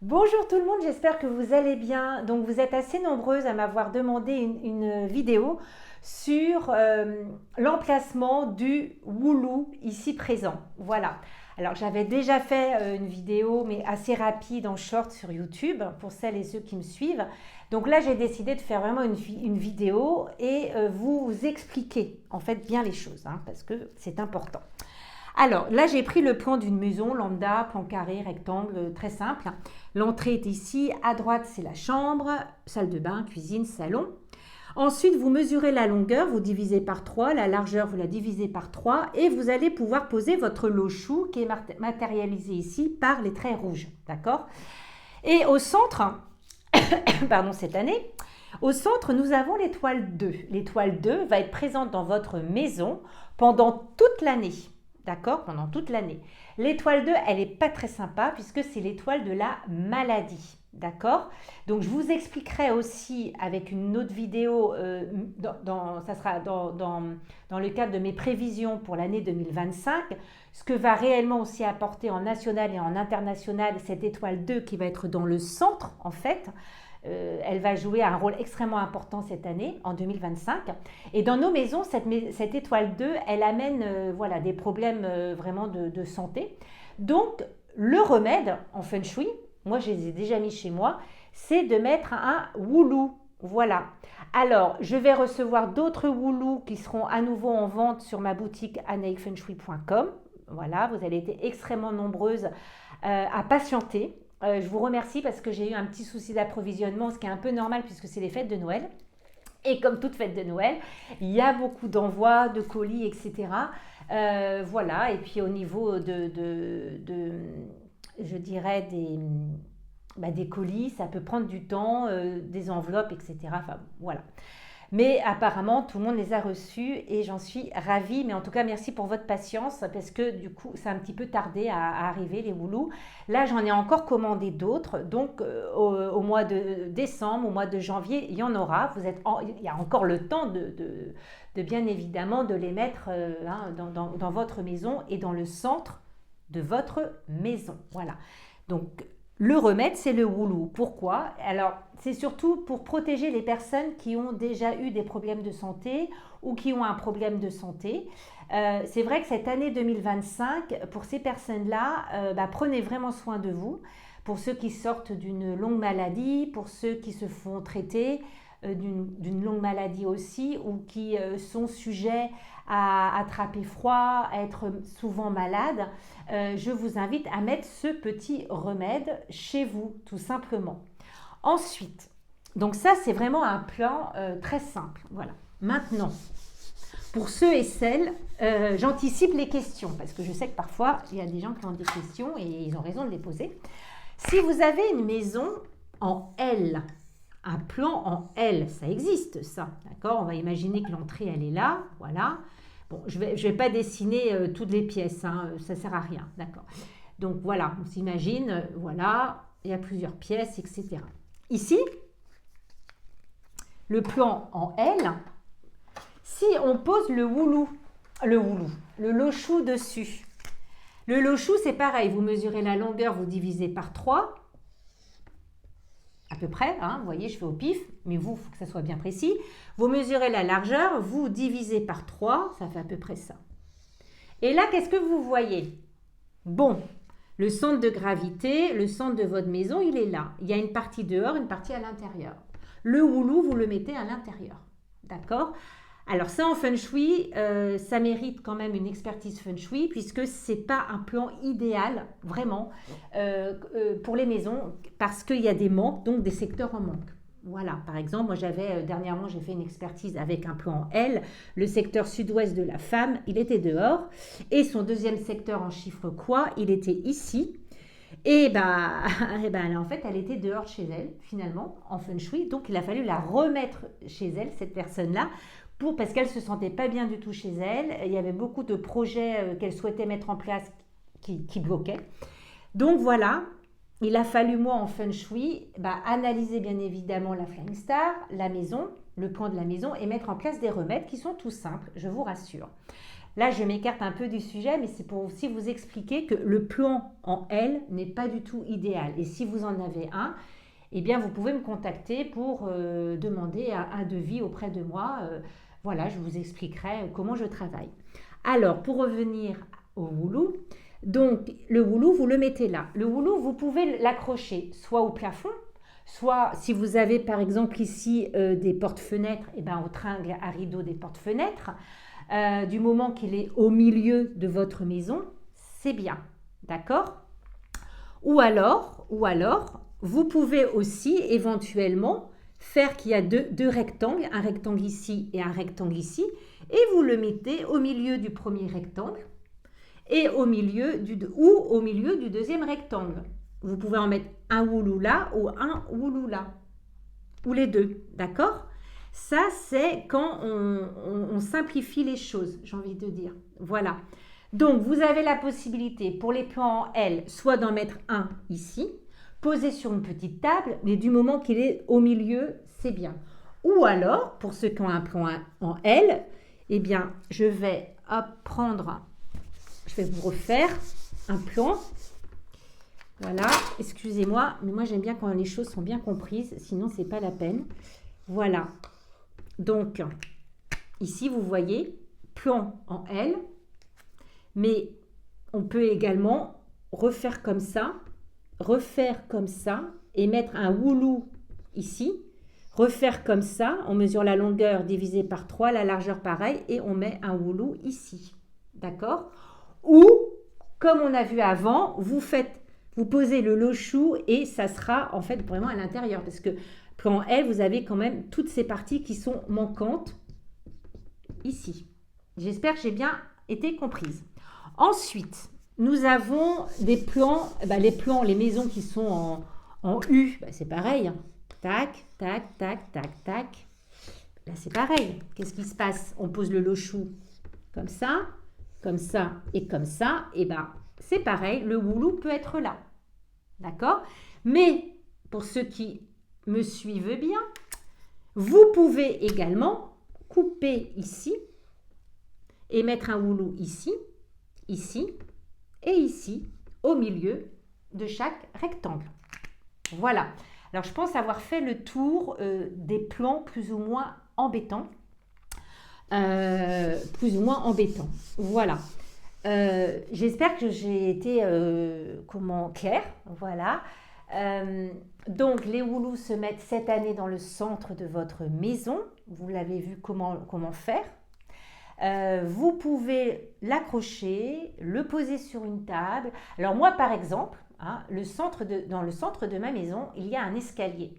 Bonjour tout le monde, j'espère que vous allez bien. Donc vous êtes assez nombreuses à m'avoir demandé une vidéo sur l'emplacement du Woulou ici présent. Voilà. Alors j'avais déjà fait une vidéo mais assez rapide en short sur YouTube pour celles et ceux qui me suivent. Donc là j'ai décidé de faire vraiment une vidéo et vous expliquer en fait bien les choses parce que c'est important. Alors là, j'ai pris le plan d'une maison lambda, plan carré, rectangle, très simple. L'entrée est ici, à droite c'est la chambre, salle de bain, cuisine, salon. Ensuite, vous mesurez la longueur, vous divisez par 3, la largeur, vous la divisez par 3 et vous allez pouvoir poser votre lot chou qui est matérialisé ici par les traits rouges. D'accord? Et au centre, pardon, cette année, au centre, nous avons l'étoile 2. L'étoile 2 va être présente dans votre maison pendant toute l'année. D'accord? Pendant toute l'année. L'étoile 2, elle n'est pas très sympa puisque c'est l'étoile de la maladie. D'accord? Donc, je vous expliquerai aussi avec une autre vidéo, ça sera dans le cadre de mes prévisions pour l'année 2025, ce que va réellement aussi apporter en national et en international cette étoile 2 qui va être dans le centre, en fait. Elle va jouer un rôle extrêmement important cette année, en 2025. Et dans nos maisons, cette étoile 2, elle amène voilà, des problèmes vraiment de santé. Donc, le remède en feng shui, moi je les ai déjà mis chez moi, c'est de mettre un woulou. Voilà. Alors, je vais recevoir d'autres woulous qui seront à nouveau en vente sur ma boutique anaïkfengshui.com. Voilà, vous allez être extrêmement nombreuses à patienter. Je vous remercie parce que j'ai eu un petit souci d'approvisionnement, ce qui est un peu normal puisque c'est les fêtes de Noël. Et comme toute fête de Noël, il y a beaucoup d'envois, de colis, etc. Voilà, et puis au niveau je dirais, des colis, ça peut prendre du temps, des enveloppes, etc. Enfin, voilà. Mais apparemment, tout le monde les a reçus et j'en suis ravie. Mais en tout cas, merci pour votre patience parce que du coup, ça a un petit peu tardé à arriver, les woulous. Là, j'en ai encore commandé d'autres. Donc, au mois de décembre, au mois de janvier, il y en aura. Il y a encore le temps de bien évidemment de les mettre dans votre maison et dans le centre de votre maison. Voilà. Donc, le remède, c'est le woulou. Pourquoi? Alors, c'est surtout pour protéger les personnes qui ont déjà eu des problèmes de santé ou qui ont un problème de santé. C'est vrai que cette année 2025, pour ces personnes-là, prenez vraiment soin de vous. Pour ceux qui sortent d'une longue maladie, pour ceux qui se font traiter d'une longue maladie aussi ou qui sont sujets à attraper froid, à être souvent malades, je vous invite à mettre ce petit remède chez vous, tout simplement. Ensuite, donc ça, c'est vraiment un plan très simple. Voilà. Maintenant, pour ceux et celles, j'anticipe les questions parce que je sais que parfois, il y a des gens qui ont des questions et ils ont raison de les poser. Si vous avez une maison en L, un plan en L, ça existe ça, d'accord? On va imaginer que l'entrée, elle est là, voilà. Bon, je vais pas dessiner toutes les pièces, ça sert à rien, d'accord? Donc voilà, on s'imagine, voilà, il y a plusieurs pièces, etc. Ici, le plan en L, si on pose le lochou dessus, le lochou c'est pareil, vous mesurez la longueur, vous divisez par 3, à peu près, vous voyez, je fais au pif, mais vous, il faut que ça soit bien précis. Vous mesurez la largeur, vous divisez par 3, ça fait à peu près ça. Et là, qu'est-ce que vous voyez? Bon, le centre de gravité, le centre de votre maison, il est là. Il y a une partie dehors, une partie à l'intérieur. Le woulou, vous le mettez à l'intérieur. D'accord? Alors ça, en feng shui, ça mérite quand même une expertise feng shui puisque ce n'est pas un plan idéal, vraiment, pour les maisons parce qu'il y a des manques, donc des secteurs en manque. Voilà, par exemple, moi dernièrement, j'ai fait une expertise avec un plan en L. Le secteur sud-ouest de la femme, il était dehors. Et son deuxième secteur en chiffre quoi, il était ici. Et en fait, elle était dehors chez elle, finalement, en feng shui. Donc, il a fallu la remettre chez elle, cette personne-là, parce qu'elle ne se sentait pas bien du tout chez elle. Il y avait beaucoup de projets qu'elle souhaitait mettre en place qui bloquaient. Donc, voilà. Il a fallu, moi, en feng shui, analyser bien évidemment la Flying Star, la maison, le plan de la maison et mettre en place des remèdes qui sont tout simples, je vous rassure. Là, je m'écarte un peu du sujet, mais c'est pour aussi vous expliquer que le plan en L n'est pas du tout idéal. Et si vous en avez un, eh bien, vous pouvez me contacter pour demander un devis auprès de moi. Voilà, je vous expliquerai comment je travaille. Alors, pour revenir au houlou, donc le houlou, vous le mettez là. Le houlou, vous pouvez l'accrocher soit au plafond, soit si vous avez par exemple ici des portes-fenêtres, eh ben, au tringle à rideau des portes-fenêtres. Du moment qu'il est au milieu de votre maison, c'est bien, d'accord? Ou alors, vous pouvez aussi éventuellement faire qu'il y a deux rectangles, un rectangle ici et un rectangle ici, et vous le mettez au milieu du premier rectangle et au milieu du deuxième rectangle. Vous pouvez en mettre un houlou là ou un houlou là, ou les deux, d'accord? Ça, c'est quand on simplifie les choses, j'ai envie de dire. Voilà. Donc, vous avez la possibilité pour les plans en L, soit d'en mettre un ici, posé sur une petite table, mais du moment qu'il est au milieu, c'est bien. Ou alors, pour ceux qui ont un plan en L, eh bien, je vais je vais vous refaire un plan. Voilà, excusez-moi, mais moi j'aime bien quand les choses sont bien comprises, sinon c'est pas la peine. Voilà. Donc, ici, vous voyez, plan en L, mais on peut également refaire comme ça et mettre un houlou ici, refaire comme ça, on mesure la longueur divisée par 3, la largeur pareil, et on met un houlou ici, d'accord? Ou, comme on a vu avant, vous posez le lochou et ça sera en fait vraiment à l'intérieur, parce que plan L, vous avez quand même toutes ces parties qui sont manquantes ici. J'espère que j'ai bien été comprise. Ensuite, nous avons des plans, les maisons qui sont en U, c'est pareil. Tac, tac, tac, tac, tac. Là, c'est pareil. Qu'est-ce qui se passe? On pose le lochou comme ça et comme ça. Et c'est pareil, le houlou peut être là. D'accord? Mais pour ceux qui me suivent bien, vous pouvez également couper ici et mettre un houlou ici, ici et ici au milieu de chaque rectangle. Voilà. Alors, je pense avoir fait le tour des plans plus ou moins embêtants. Voilà. J'espère que j'ai été claire. Voilà. Donc, les houlous se mettent cette année dans le centre de votre maison. Vous l'avez vu comment faire. Vous pouvez l'accrocher, le poser sur une table. Alors moi, par exemple, dans le centre de ma maison, il y a un escalier.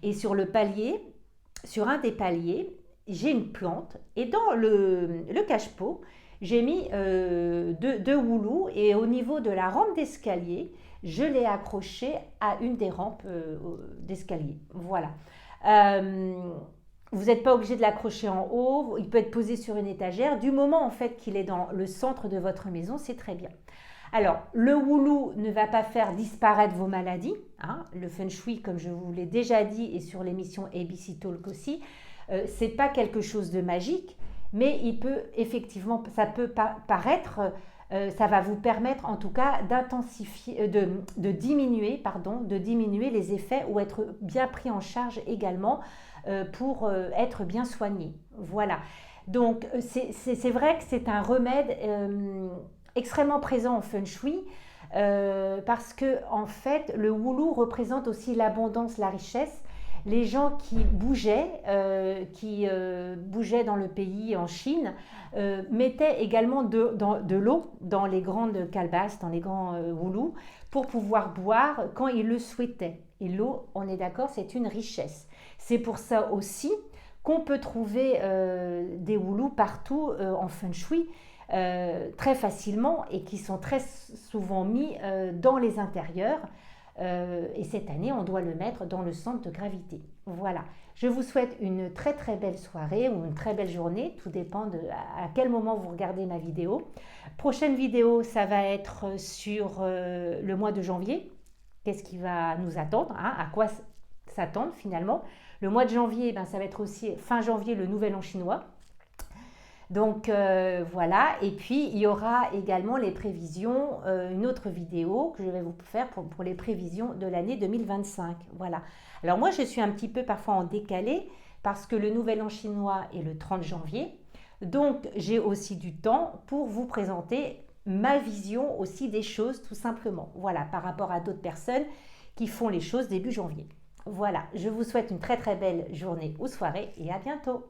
Et sur un des paliers, j'ai une plante. Et dans le cache-pot, j'ai mis deux houlous. Et au niveau de la rampe d'escalier, je l'ai accroché à une des rampes d'escalier. Voilà. Vous n'êtes pas obligé de l'accrocher en haut, il peut être posé sur une étagère. Du moment en fait qu'il est dans le centre de votre maison, c'est très bien. Alors, le houlou ne va pas faire disparaître vos maladies. Le feng shui, comme je vous l'ai déjà dit, et sur l'émission ABC Talk aussi, c'est pas quelque chose de magique, mais il peut effectivement, ça peut paraître, ça va vous permettre en tout cas d'intensifier, de diminuer les effets ou être bien pris en charge également pour être bien soigné. Voilà. Donc, c'est vrai que c'est un remède extrêmement présent en feng shui parce que en fait, le houlou représente aussi l'abondance, la richesse. Les gens qui bougeaient dans le pays, en Chine, mettaient également de l'eau dans les grandes calebasses, dans les grands houlous, pour pouvoir boire quand ils le souhaitaient. Et l'eau, on est d'accord, c'est une richesse. C'est pour ça aussi qu'on peut trouver des houlous partout en feng shui, très facilement, et qui sont très souvent mis dans les intérieurs. Et cette année, on doit le mettre dans le centre de gravité. Voilà. Je vous souhaite une très très belle soirée ou une très belle journée. Tout dépend à quel moment vous regardez ma vidéo. Prochaine vidéo, ça va être sur le mois de janvier. Qu'est-ce qui va nous attendre, à quoi s'attendre finalement. Le mois de janvier, ça va être aussi fin janvier, le nouvel an chinois. Donc voilà, et puis il y aura également les prévisions, une autre vidéo que je vais vous faire pour les prévisions de l'année 2025. Voilà. Alors moi je suis un petit peu parfois en décalé parce que le nouvel an chinois est le 30 janvier. Donc j'ai aussi du temps pour vous présenter ma vision aussi des choses tout simplement. Voilà, par rapport à d'autres personnes qui font les choses début janvier. Voilà, je vous souhaite une très très belle journée ou soirée et à bientôt.